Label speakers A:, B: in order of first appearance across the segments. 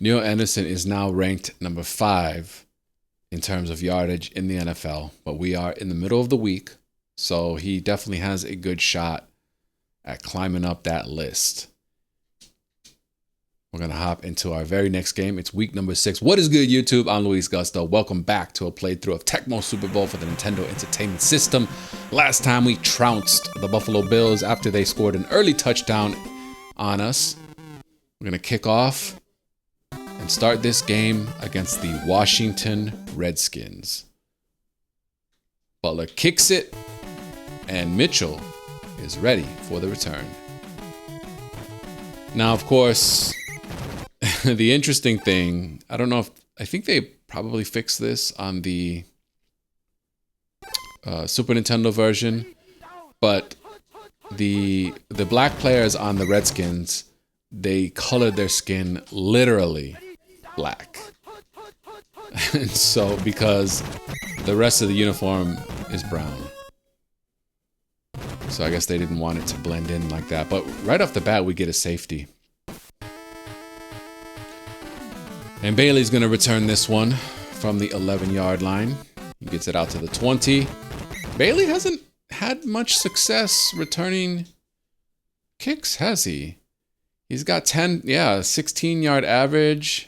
A: Neil Anderson is now ranked number 5 in terms of yardage in the NFL, but we are in the middle of the week, so he definitely has a good shot at climbing up that list. We're going to hop into our very next game. It's week number 6. What is good, YouTube? I'm Luis Gusto. Welcome back to a playthrough of Tecmo Super Bowl for the Nintendo Entertainment System. Last time we trounced the Buffalo Bills after they scored an early touchdown on us. We're going to kick off and start this game against the Washington Redskins. Butler kicks it, and Mitchell is ready for the return. Now, of course, the interesting thing, I don't know if, I think they probably fixed this on the Super Nintendo version, but the black players on the Redskins, they colored their skin literally black. And so, because the rest of the uniform is brown. So I guess they didn't want it to blend in like that. But right off the bat, we get a safety. And Bailey's going to return this one from the 11-yard line. He gets it out to the 20. Bailey hasn't had much success returning kicks, has he? He's got 16-yard average.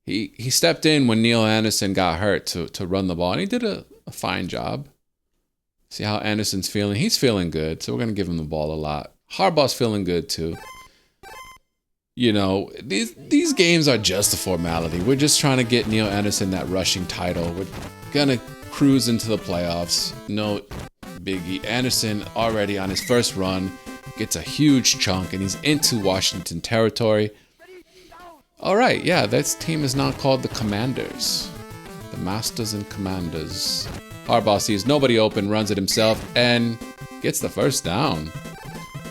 A: He stepped in when Neil Anderson got hurt to run the ball, and he did a fine job. See how Anderson's feeling? He's feeling good, so we're going to give him the ball a lot. Harbaugh's feeling good, too. You know, these games are just a formality. We're just trying to get Neil Anderson that rushing title. We're going to cruise into the playoffs. No biggie. Anderson already on his first run gets a huge chunk, and he's into Washington territory. All right, yeah, this team is now called the Commanders. The Masters and Commanders. Harbaugh sees nobody open, runs it himself, and gets the first down.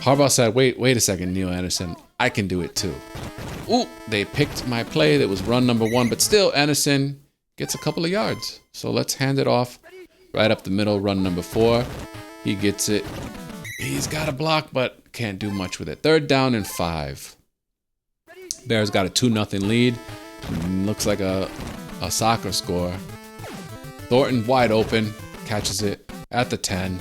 A: Harbaugh said, wait a second, Neil Anderson. I can do it too. Ooh, they picked my play. That was run number 1, but still Anderson gets a couple of yards. So let's hand it off right up the middle, run number 4. He gets it. He's got a block, but can't do much with it. 3rd down and 5. Bears got a 2-0 lead. Looks like a soccer score. Thornton wide open, catches it at the 10.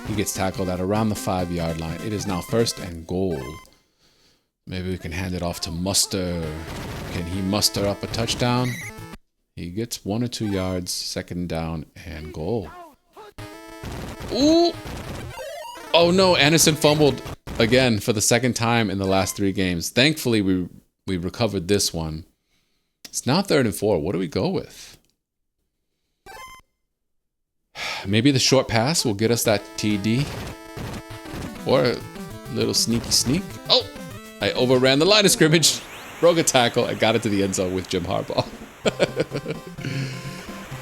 A: He gets tackled at around the 5-yard line. It is now 1st and goal. Maybe we can hand it off to Muster. Can he muster up a touchdown? He gets 1 or 2 yards, 2nd down and goal. Ooh! Oh no, Anderson fumbled again for the 2nd time in the last 3 games. Thankfully, we recovered this one. It's now 3rd and 4. What do we go with? Maybe the short pass will get us that TD. Or a little sneaky sneak. Oh! I overran the line of scrimmage. Broke a tackle. I got it to the end zone with Jim Harbaugh.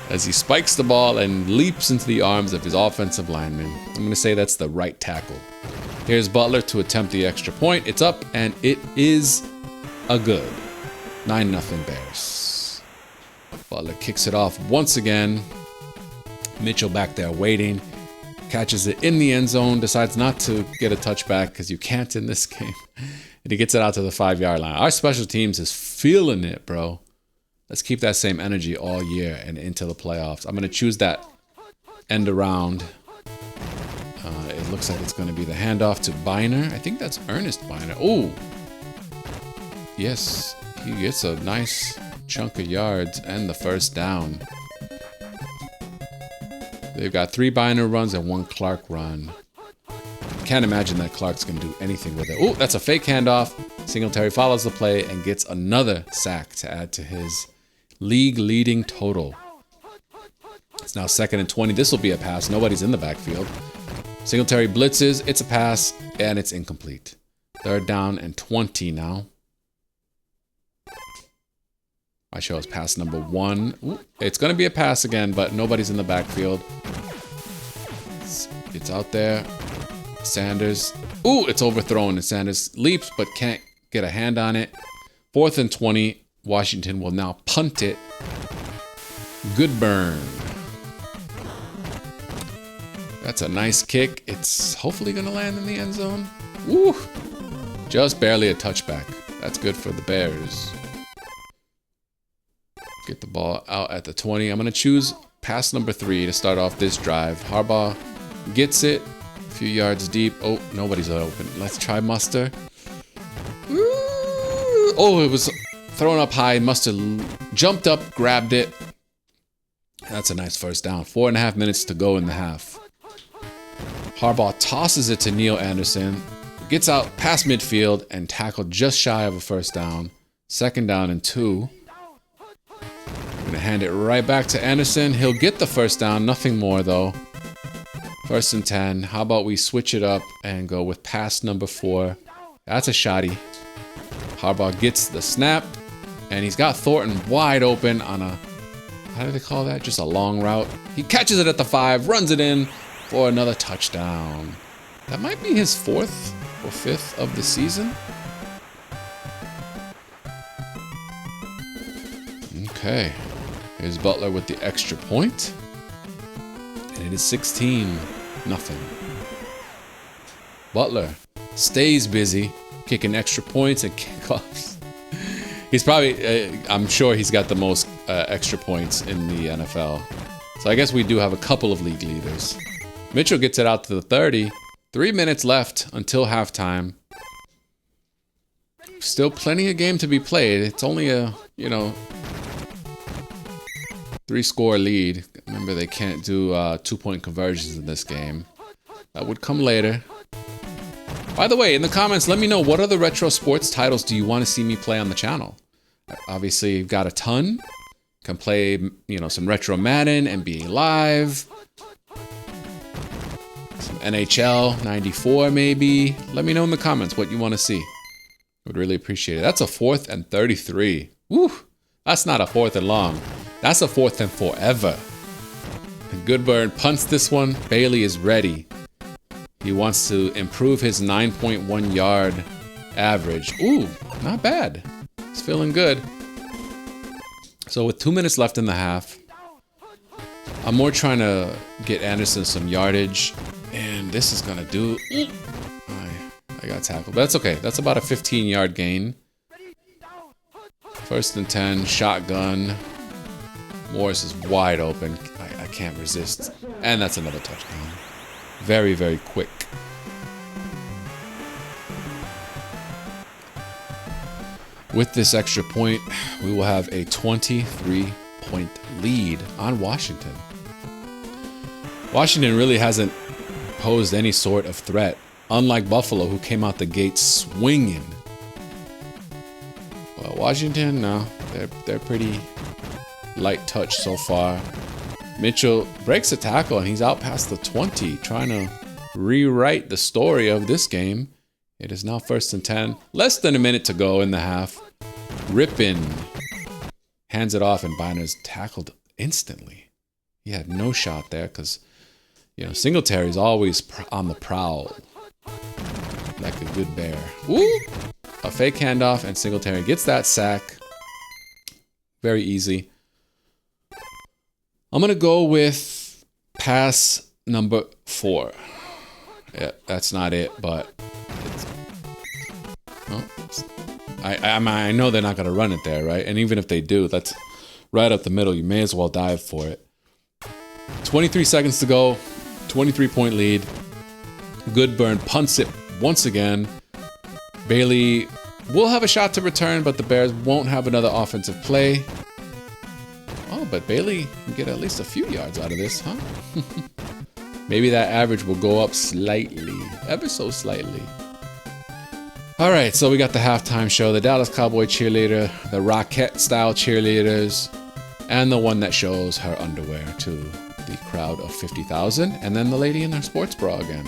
A: As he spikes the ball and leaps into the arms of his offensive lineman. I'm going to say that's the right tackle. Here's Butler to attempt the extra point. It's up, and it is a good 9-0 Bears. Butler kicks it off once again. Mitchell back there waiting. Catches it in the end zone. Decides not to get a touchback because you can't in this game. And he gets it out to the 5-yard line. Our special teams is feeling it, bro. Let's keep that same energy all year and into the playoffs. I'm going to choose that end around. It looks like it's going to be the handoff to Biner. I think that's Ernest Biner. Oh, yes. He gets a nice chunk of yards and the 1st down. They've got 3 Biner runs and 1 Clark run. Can't imagine that Clark's going to do anything with it. Oh, that's a fake handoff. Singletary follows the play and gets another sack to add to his league-leading total. It's now 2nd and 20. This will be a pass. Nobody's in the backfield. Singletary blitzes. It's a pass, and it's incomplete. 3rd down and 20 now. I show us pass number 1. Ooh, it's going to be a pass again, but nobody's in the backfield. It's out there. Sanders. Ooh, it's overthrown, and Sanders leaps but can't get a hand on it. 4th and 20. Washington will now punt it. Good burn. That's a nice kick. It's hopefully going to land in the end zone. Woo! Just barely a touchback. That's good for the Bears. Get the ball out at the 20. I'm going to choose pass number 3 to start off this drive. Harbaugh gets it. A few yards deep. Oh, nobody's open. Let's try Muster. Oh, it was thrown up high. Muster jumped up, grabbed it. That's a nice first down. 4.5 minutes to go in the half. Harbaugh tosses it to Neil Anderson. Gets out past midfield and tackled just shy of a first down. 2nd down and 2. I'm going to hand it right back to Anderson. He'll get the first down. Nothing more, though. 1st and 10. How about we switch it up and go with pass number 4. That's a shotty. Harbaugh gets the snap. And he's got Thornton wide open on a... How do they call that? Just a long route. He catches it at the 5. Runs it in for another touchdown. That might be his 4th or 5th of the season. Okay. Here's Butler with the extra point. And it is 16-0. Butler stays busy, kicking extra points and kickoffs. He's probably, I'm sure he's got the most extra points in the NFL. So I guess we do have a couple of league leaders. Mitchell gets it out to the 30. 3 minutes left until halftime. Still plenty of game to be played. It's only a, 3-score lead. Remember, they can't do 2-point conversions in this game. That would come later. By the way, in the comments, let me know what other retro sports titles do you want to see me play on the channel. Obviously, you've got a ton. Can play, some retro Madden, NBA Live, some NHL 94 maybe. Let me know in the comments what you want to see. Would really appreciate it. That's a 4th and 33. Woo! That's not a 4th and long. That's a 4th and forever. And Goodburn punts this one. Bailey is ready. He wants to improve his 9.1 yard average. Ooh, not bad. It's feeling good. So with 2 minutes left in the half, I'm more trying to get Anderson some yardage. And this is going to do... I got tackled. But that's okay. That's about a 15-yard gain. 1st and 10, shotgun. Morris is wide open. I can't resist. And that's another touchdown. Very, very quick. With this extra point, we will have a 23-point lead on Washington. Washington really hasn't posed any sort of threat, unlike Buffalo, who came out the gate swinging. Well, Washington, no, they're pretty light touch so far. Mitchell breaks a tackle and he's out past the 20, trying to rewrite the story of this game. It is now 1st and 10. Less than a minute to go in the half. Rippin hands it off and Biner's tackled instantly. He had no shot there because, Singletary's always on the prowl. Like a good bear. Woo! A fake handoff and Singletary gets that sack. Very easy. I'm going to go with pass number 4. Yeah, that's not it, but I know they're not going to run it there, right? And even if they do, that's right up the middle. You may as well dive for it. 23 seconds to go. 23-point lead. Goodburn punts it once again. Bailey will have a shot to return, but the Bears won't have another offensive play. Oh, but Bailey can get at least a few yards out of this, huh? Maybe that average will go up slightly. Ever so slightly. All right, so we got the halftime show. The Dallas Cowboy cheerleader, the Rockette-style cheerleaders, and the one that shows her underwear to the crowd of 50,000. And then the lady in her sports bra again.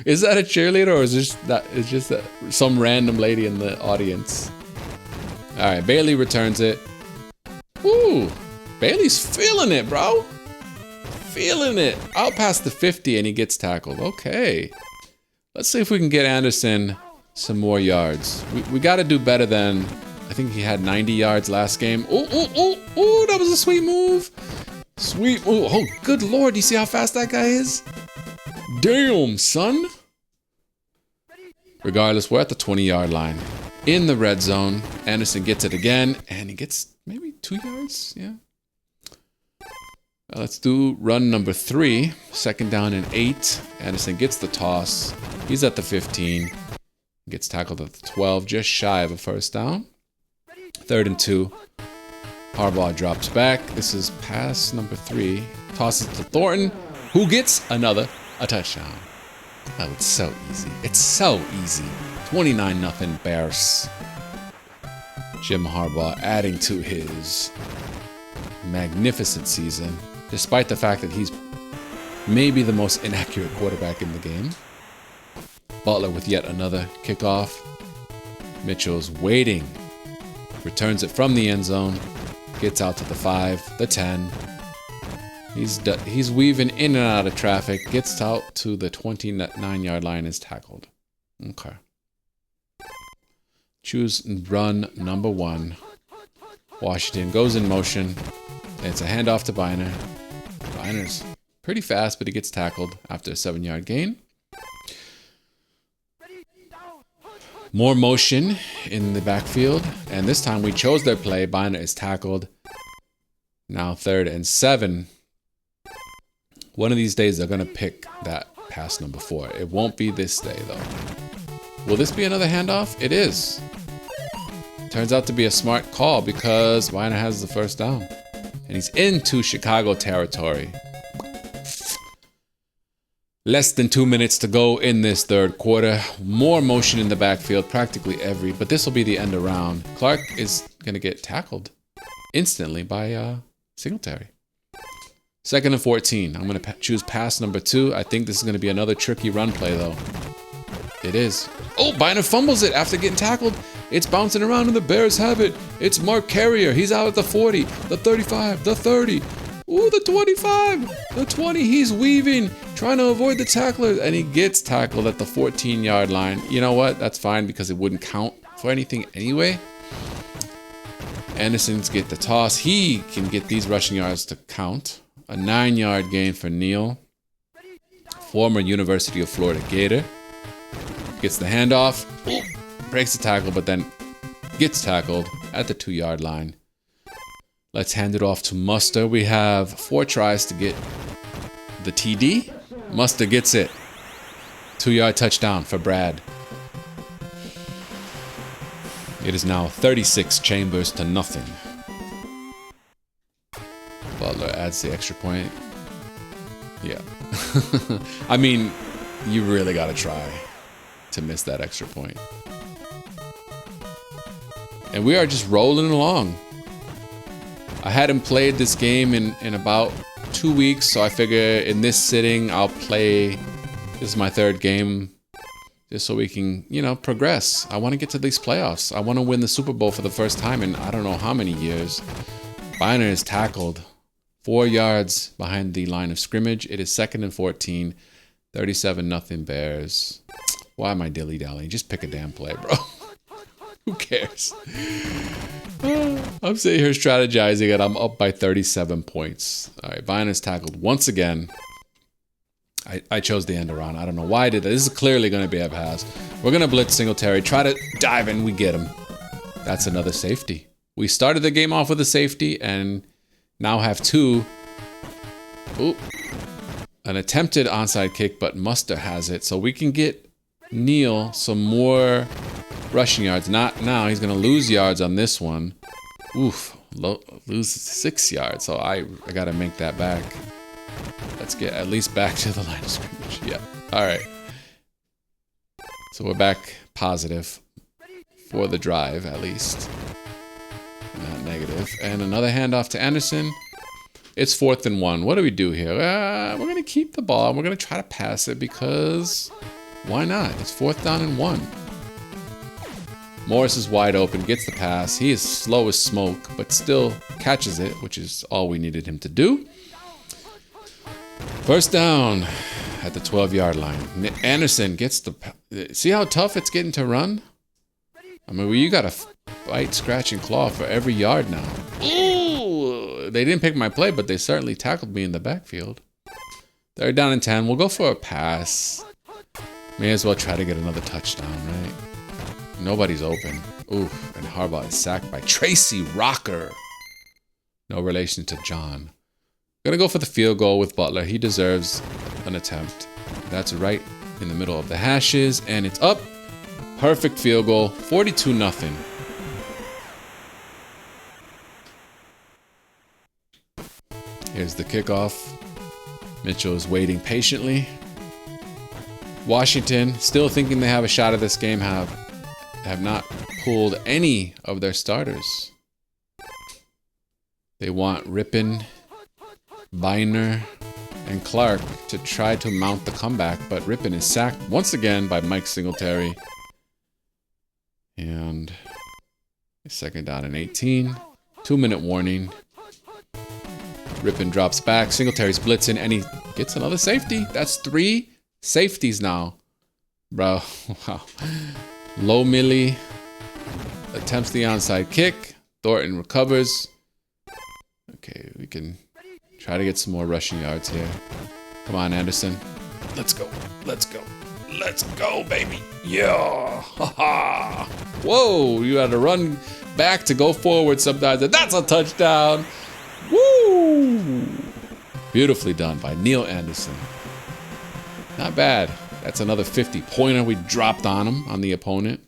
A: Is that a cheerleader or is it just some random lady in the audience? All right, Bailey returns it. Ooh, Bailey's feeling it, bro. Feeling it. Out past the 50 and he gets tackled. Okay. Let's see if we can get Anderson some more yards. We got to do better than, I think he had 90 yards last game. Ooh, that was a sweet move. Sweet move. Oh, good Lord. You see how fast that guy is? Damn, son. Regardless, we're at the 20-yard line. in the red zone. Anderson gets it again, and he gets maybe 2 yards. Yeah. Let's do run number 3. 2nd down and 8. Anderson gets the toss. He's at the 15. Gets tackled at the 12, just shy of a 1st down. 3rd and 2. Harbaugh drops back. This is pass number 3. Tosses to Thornton, who gets a touchdown. Oh, it's so easy. It's so easy. 29-0 Bears. Jim Harbaugh adding to his magnificent season, despite the fact that he's maybe the most inaccurate quarterback in the game. Butler with yet another kickoff. Mitchell's waiting. Returns it from the end zone. Gets out to the 5, the 10. He's weaving in and out of traffic. Gets out to the 29-yard line, is tackled. Okay. Choose run number 1. Washington goes in motion. It's a handoff to Biner. Biner's pretty fast, but he gets tackled after a 7-yard gain. More motion in the backfield, and this time we chose their play. Biner is tackled. Now 3rd and 7. One of these days they're going to pick that pass number 4. It won't be this day, though. Will this be another handoff? It is. Turns out to be a smart call because Biner has the 1st down. And he's into Chicago territory. Less than 2 minutes to go in this 3rd quarter. More motion in the backfield, practically every. But this will be the end around. Clark is going to get tackled instantly by Singletary. 2nd and 14. I'm going to choose pass number 2. I think this is going to be another tricky run play, though. It is. Oh, Biner fumbles it after getting tackled. It's bouncing around and the Bears have it. It's Mark Carrier. He's out at the 40, the 35, the 30. Ooh, the 25, the 20. He's weaving, trying to avoid the tacklers, and he gets tackled at the 14-yard line. You know what? That's fine because it wouldn't count for anything anyway. Anderson's get the toss. He can get these rushing yards to count. A 9-yard gain for Neal. Former University of Florida Gator. Gets the handoff. Ooh, breaks the tackle, but then gets tackled at the 2-yard line. Let's hand it off to Muster. We have 4 tries to get the TD. Muster gets it. 2-yard touchdown for Brad. It is now 36 Chambers to nothing. Butler adds the extra point. Yeah. I mean, you really got to try to miss that extra point. And we are just rolling along. I hadn't played this game in about 2 weeks, so I figure in this sitting I'll play. This is my 3rd game, just so we can, progress. I want to get to these playoffs. I want to win the Super Bowl for the first time in I don't know how many years. Biner is tackled 4 yards behind the line of scrimmage. It is 2nd and 14, 37-0 Bears. Why am I dilly-dallying? Just pick a damn play, bro. Who cares? I'm sitting here strategizing and I'm up by 37 points. All right, Biner's tackled once again. I chose the end around. I don't know why I did that. This is clearly going to be a pass. We're going to blitz Singletary. Try to dive in. We get him. That's another safety. We started the game off with a safety and now have 2. Ooh. An attempted onside kick, but Muster has it. So we can get Neal some more rushing yards. Not now. He's going to lose yards on this one. Oof. Lose 6 yards. So I got to make that back. Let's get at least back to the line of scrimmage. Yeah. All right. So we're back positive for the drive, at least. Not negative. And another handoff to Anderson. It's 4th and 1. What do we do here? We're going to keep the ball. We're going to try to pass it because why not? It's 4th down and 1. Morris is wide open, gets the pass. He is slow as smoke, but still catches it, which is all we needed him to do. 1st down at the 12-yard line. Anderson gets the... See how tough it's getting to run? I mean, you got to fight, scratch, and claw for every yard now. Ooh! They didn't pick my play, but they certainly tackled me in the backfield. 3rd down and 10. We'll go for a pass. May as well try to get another touchdown, right? Nobody's open. Oof, and Harbaugh is sacked by Tracy Rocker. No relation to John. Gonna go for the field goal with Butler. He deserves an attempt. That's right in the middle of the hashes, and it's up. Perfect field goal, 42-0. Here's the kickoff. Mitchell is waiting patiently. Washington, still thinking they have a shot at this game, have not pulled any of their starters. They want Rippon, Biner, and Clark to try to mount the comeback, but Rippon is sacked once again by Mike Singletary. And second down and 18. 2-minute warning. Rippon drops back. Singletary's blitzing, and he gets another safety. That's 3 safeties now. Bro, wow. Low Millie attempts the onside kick. Thornton recovers. Okay, we can try to get some more rushing yards here. Come on, Anderson. Let's go. Let's go. Let's go, baby. Yeah. Ha-ha. Whoa, you had to run back to go forward sometimes, and that's a touchdown. Woo! Beautifully done by Neil Anderson. Not bad. That's another 50-pointer we dropped on him, on the opponent.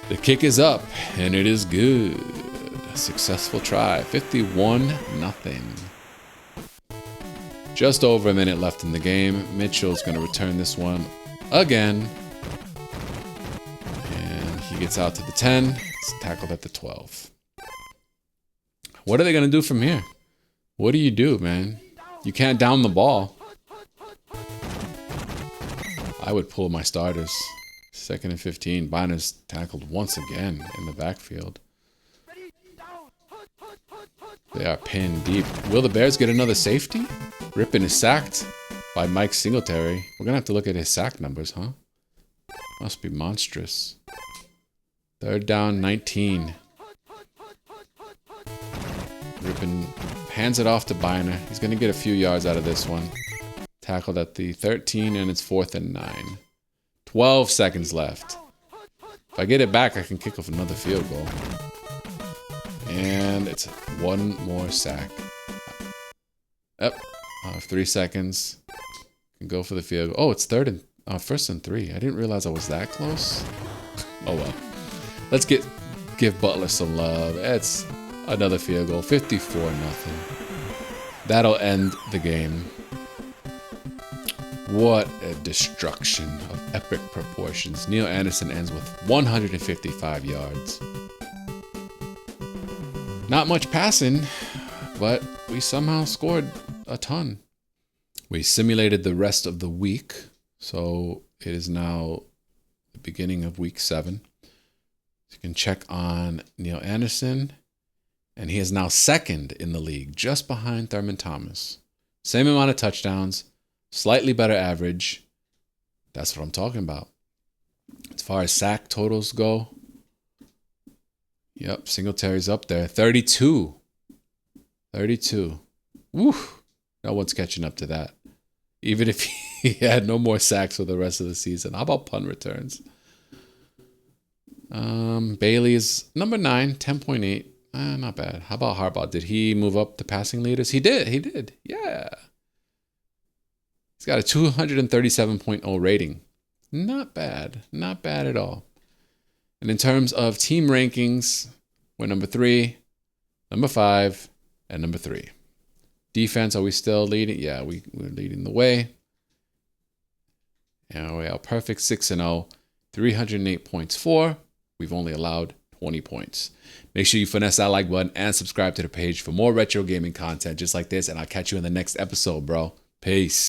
A: The kick is up, and it is good. A successful try. 51-0. Just over a minute left in the game. Mitchell's going to return this one again. And he gets out to the 10. It's tackled at the 12. What are they going to do from here? What do you do, man? You can't down the ball. I would pull my starters. 2nd and 15. Biner's tackled once again in the backfield. They are pinned deep. Will the Bears get another safety? Rippon is sacked by Mike Singletary. We're going to have to look at his sack numbers, huh? Must be monstrous. 3rd down, 19. Rippon hands it off to Biner. He's going to get a few yards out of this one. Tackled at the 13, and it's 4th and 9. 12 seconds left. If I get it back, I can kick off another field goal. And it's one more sack. Yep. 3 seconds. Can go for the field goal. Oh, it's 1st and 3. I didn't realize I was that close. Oh well. Let's give Butler some love. It's another field goal. 54-0. That'll end the game. What a destruction of epic proportions. Neil Anderson ends with 155 yards. Not much passing, but we somehow scored a ton. We simulated the rest of the week, so it is now the beginning of week 7. You can check on Neil Anderson, and he is now 2nd in the league, just behind Thurman Thomas. Same amount of touchdowns. Slightly better average. That's what I'm talking about. As far as sack totals go, yep, Singletary's up there. 32. 32. Woo! No one's catching up to that. Even if he had no more sacks for the rest of the season. How about punt returns? Bailey's number 9, 10.8. Not bad. How about Harbaugh? Did he move up the passing leaders? He did. Yeah. He's got a 237.0 rating. Not bad. Not bad at all. And in terms of team rankings, we're number 3, number 5, and number 3. Defense, are we still leading? Yeah, we're leading the way. And we are perfect 6-0. 308 points for. We've only allowed 20 points. Make sure you finesse that like button and subscribe to the page for more retro gaming content just like this. And I'll catch you in the next episode, bro. Peace.